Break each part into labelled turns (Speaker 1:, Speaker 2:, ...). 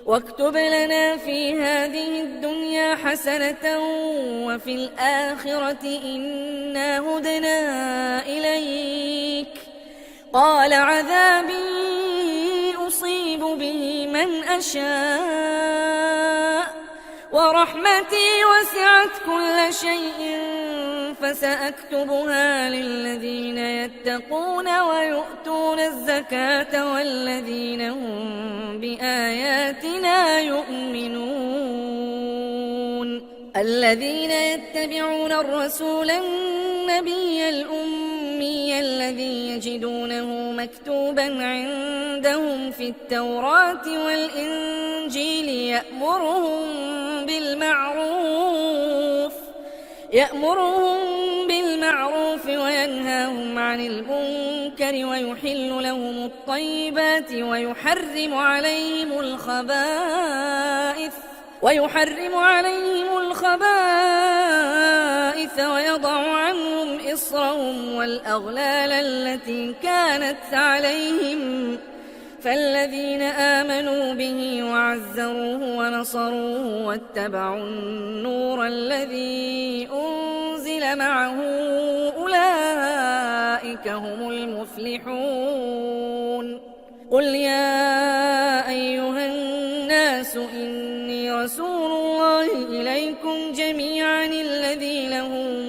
Speaker 1: واكتب لنا في هذه الدنيا حسنة وفي الآخرة إنا هدنا إليك. قال عذابي أصيب به من أشاء ورحمتي وسعت كل شيء فسأكتبها للذين يتقون ويؤتون الزكاة والذين هم بآياتنا يؤمنون. الذين يتبعون الرسول النبي الأمي الذي يجدونه مكتوبا عندهم في التوراة والإنجيل يأمرهم بالمعروف وينهاهم عن المنكر ويحل لهم الطيبات ويحرم عليهم الخبائث ويضع عنهم إصرهم والأغلال التي كانت عليهم. فالذين آمنوا به وعزروه ونصروه واتبعوا النور الذي أنزل معه أولئك هم المفلحون. قل يا أيها الناس إني رسول الله إليكم جميعا الذي له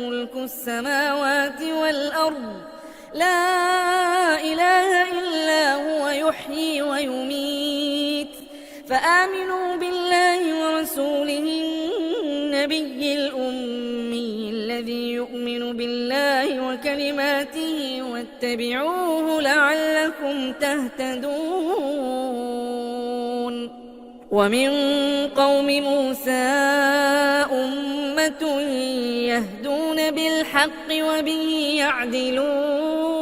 Speaker 1: ملك السماوات والأرض لا إله إلا هو يحيي ويميت. فآمنوا بالله ورسوله النبي الأمي الذي يؤمن بالله وكلماته واتبعوه لعلكم تهتدون. ومن قوم موسى أمة يهدون بالحق وبه يعدلون.